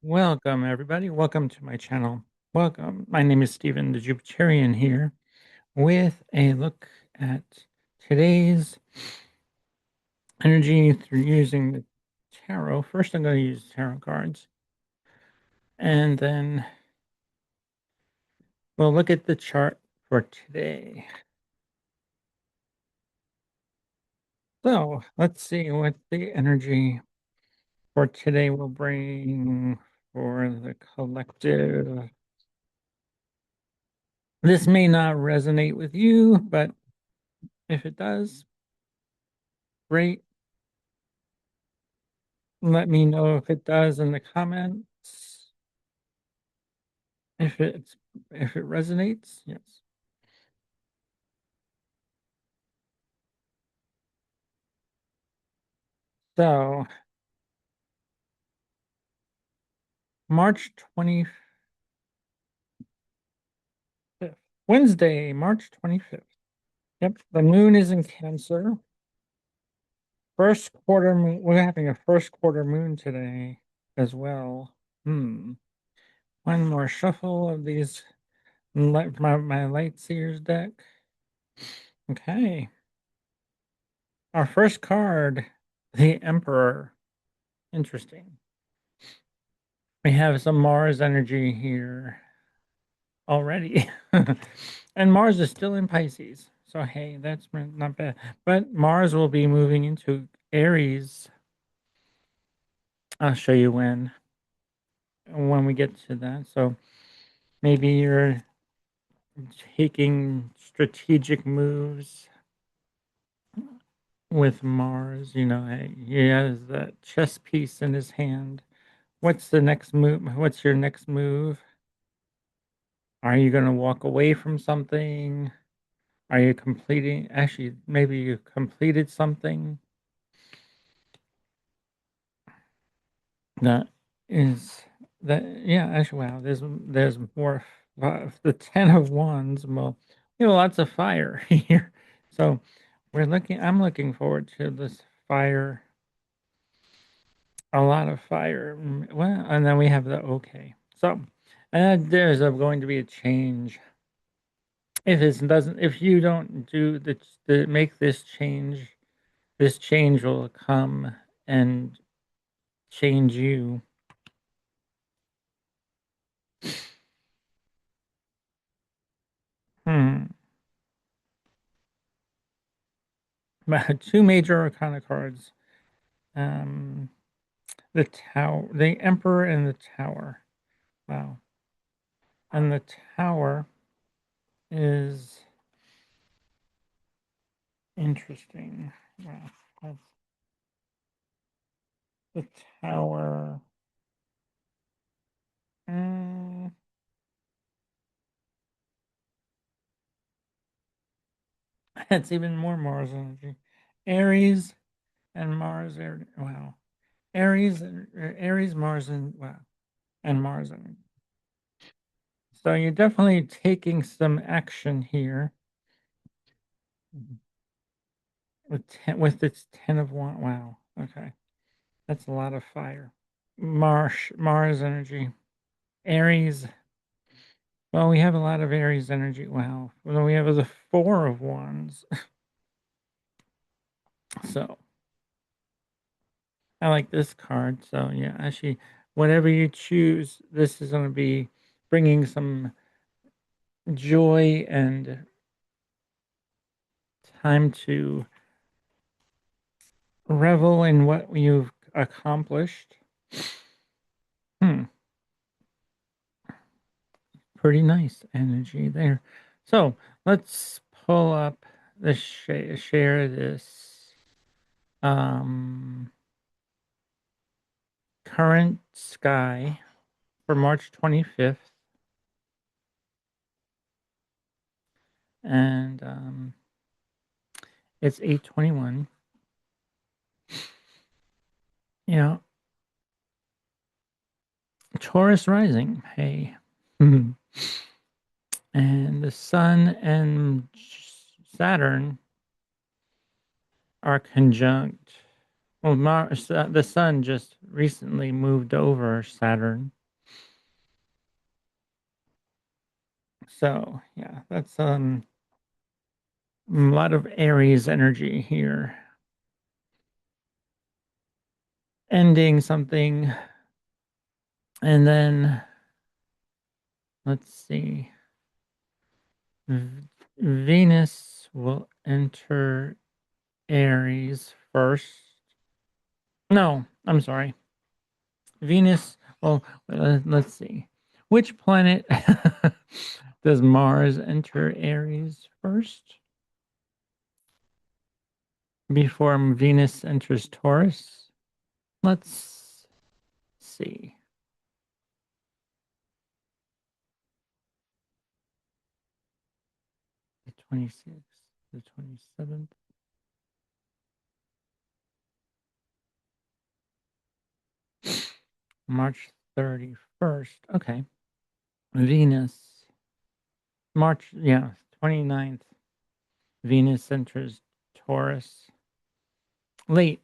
Welcome, everybody. Welcome to my channel. Welcome. My name is Stephen the Jupiterian here with a look at today's energy through using the tarot. First, I'm going to use tarot cards, and then we'll look at the chart for today. So, let's see what the energy for today will bring for the collective. This may not resonate with you, but if it does, great. Let me know if it does in the comments. If it resonates, yes. So March 25th, Wednesday, March 25th. Yep, the moon is in Cancer. First quarter moon. We're having a first quarter moon today as well. One more shuffle of these my light seers deck. Okay. Our first card, the Emperor. Interesting. We have some Mars energy here already. And Mars is still in Pisces. So, hey, that's not bad. But Mars will be moving into Aries. I'll show you when we get to that. So, maybe you're taking strategic moves with Mars. Hey, he has that chess piece in his hand. What's the next move? What's your next move? Are you going to walk away from something? Are you completing? Actually, maybe you completed something that is that. Yeah, actually, wow. There's more. The 10 of Wands. Well, we have lots of fire here, so we're looking. I'm looking forward to this fire. A lot of fire. Well, and then we have the okay. So, and there's going to be a change. If you don't do the make this change will come and change you. Hmm. Two major arcana cards. Um, the Tower, the Emperor, and the Tower. Wow. And the Tower is interesting. Wow. That's the Tower. Mm, that's even more Mars energy. Aries and Mars. Wow. Aries, Mars, and wow, and Mars energy. So you're definitely taking some action here. With its 10 of Wands. Wow. Okay. That's a lot of fire. Mars energy. Aries. Well, we have a lot of Aries energy. Wow. Well, we have the 4 of Wands. So I like this card. So yeah, actually, whatever you choose, this is going to be bringing some joy and time to revel in what you've accomplished. Hmm. Pretty nice energy there. So let's pull up the share this um, current sky for March 25th. And it's 8:21. You know, Taurus rising. Hey. And the sun and Saturn are conjunct. Well, the sun just recently moved over Saturn. So yeah, that's a lot of Aries energy here. Ending something, and then let's see. Venus will enter Aries first. No, I'm sorry. Venus. Well, let's see. Which planet does Mars enter Aries first before Venus enters Taurus? Let's see. The 26th, the 27th. March 31st. Okay. Venus. March, yeah, 29th. Venus enters Taurus. Late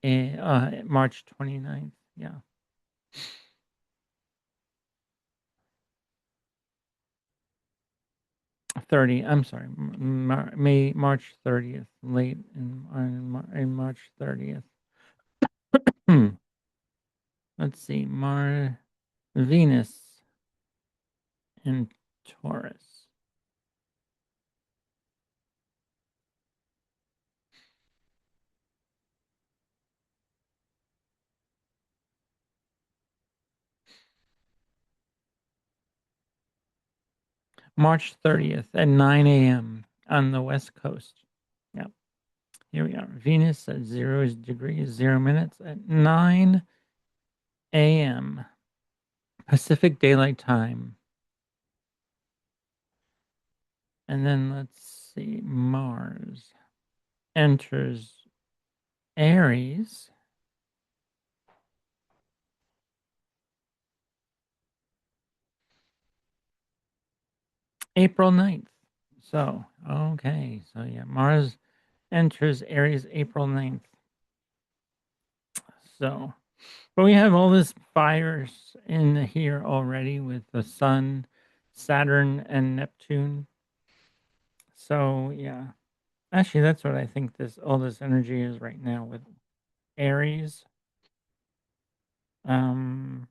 March 29th. Yeah. 30. I'm sorry. March 30th. Late in March 30th. Hmm. Let's see. Venus in Taurus. March 30th at 9 a.m. on the West Coast. Yep. Here we are. Venus at 0 degrees, 0 minutes at 9 a.m. Pacific Daylight Time. And then let's see. Mars enters Aries April 9th. So, okay. So, yeah, Mars enters Aries April 9th. So, but we have all this fires in here already with the Sun, Saturn, and Neptune. So, yeah. Actually, that's what I think this all this energy is right now with Aries. Um,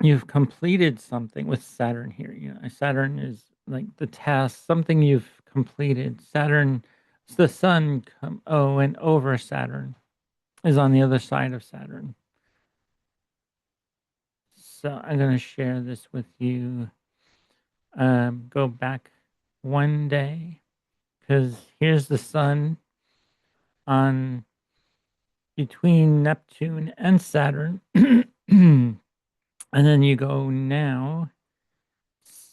you've completed something with Saturn here. You know, Saturn is like the task, something you've completed. Saturn, it's the sun. And over Saturn is on the other side of Saturn. So I'm going to share this with you. Go back one day because here's the sun on between Neptune and Saturn. And then you go now,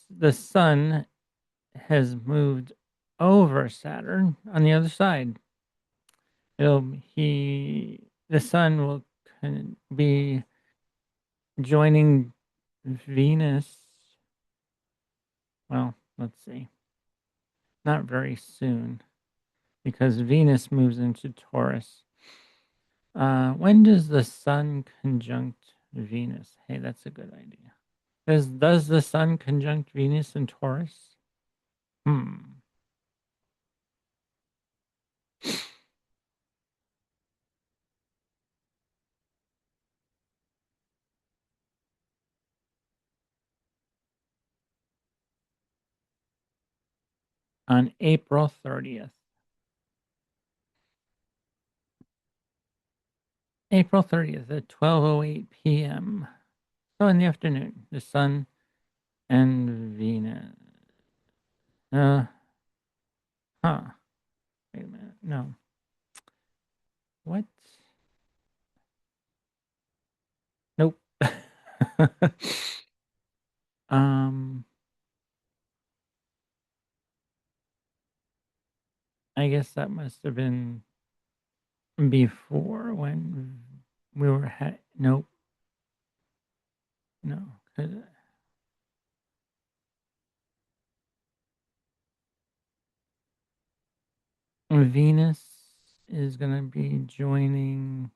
the sun has moved over Saturn on the other side. The sun will be joining Venus. Well, let's see, not very soon because Venus moves into Taurus. When does the sun conjunct Venus? Hey, that's a good idea. Does the sun conjunct Venus in Taurus? Hmm. On April 30th. April 30th at 12:08 p.m. So in the afternoon, the sun and Venus. Uh, huh. Wait a minute. No. What? Nope. um, I guess that must have been before when we were nope. No. 'Cause Venus is going to be joining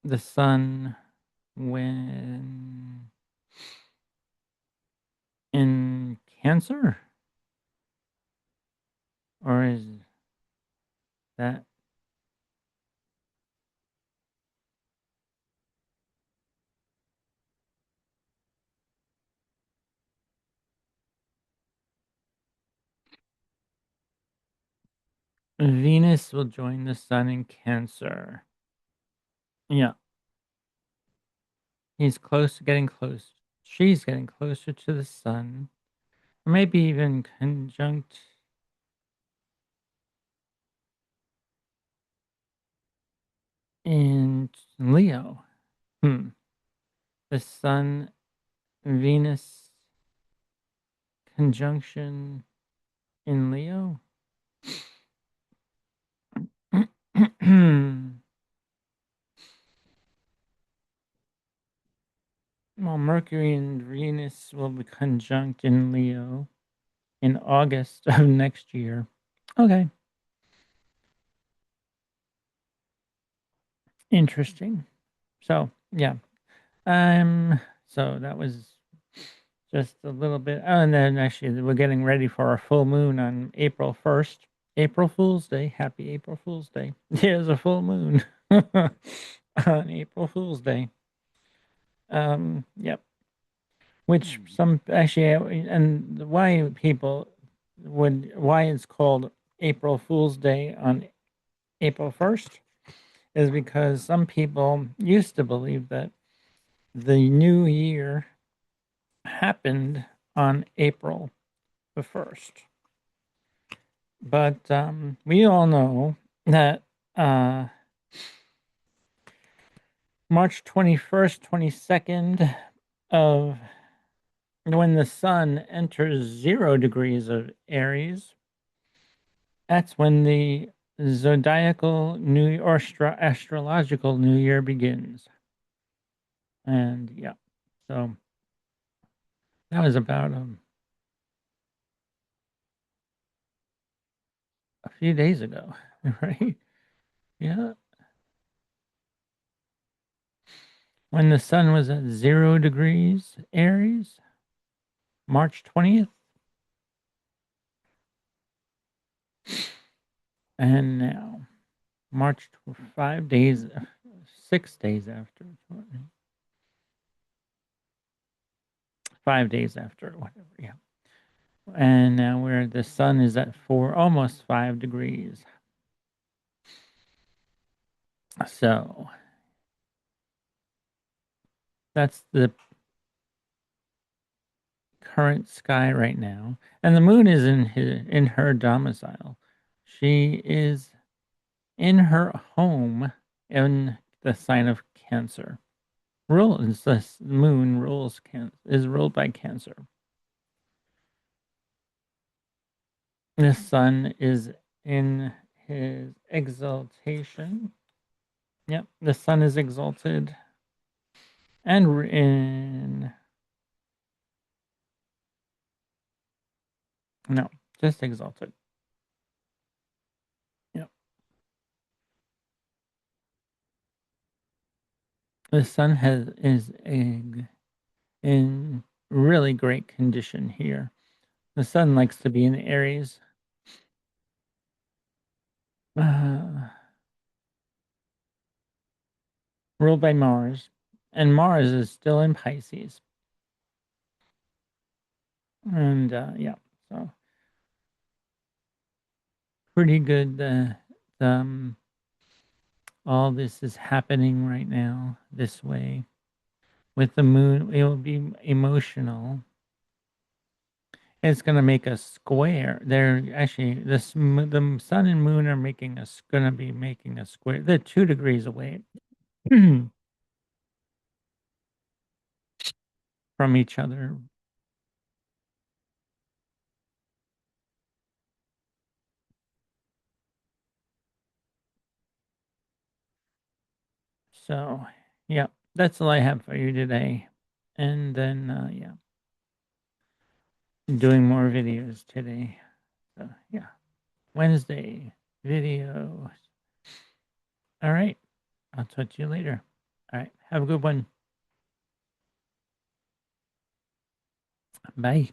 the sun when Cancer? Or is that Venus will join the sun in Cancer? Yeah, he's close, getting close. She's getting closer to the sun, or maybe even conjunct in Leo. Hmm. The sun Venus conjunction in Leo. Well, Mercury and Venus will be conjunct in Leo in August of next year. Okay. Interesting. So, yeah. So that was just a little bit. Oh, and then actually, we're getting ready for our full moon on April 1st. April Fool's Day. Happy April Fool's Day. There's a full moon on April Fool's Day. Yep. Which some actually, and why people why it's called April Fool's Day on April 1st is because some people used to believe that the new year happened on April the 1st. But we all know that March 21st, 22nd of when the sun enters 0 degrees of Aries, that's when the zodiacal new or astrological new year begins. And yeah, so that was about a few days ago, right? Yeah, when the sun was at 0 degrees Aries, March 20th. And now, March 5 days, 6 days after, 5 days after, whatever, yeah. And now where the sun is at 4, almost 5 degrees. So that's the current sky right now. And the moon is in her domicile. She is in her home in the sign of Cancer. The moon rules is ruled by Cancer. The sun is in his exaltation. Yep, the sun is exalted and in no, just exalted. Yep. The sun is in really great condition here. The sun likes to be in Aries. Uh, Ruled by Mars, and Mars is still in Pisces. And yeah, so pretty good. All this is happening right now this way. With the moon, it will be emotional. It's going to make a square. They're actually the sun and moon are going to be making a square. They're 2 degrees away from each other. So, yeah, that's all I have for you today. And then, yeah, doing more videos today. So, yeah, Wednesday video. All right. I'll talk to you later. All right. Have a good one. Bye.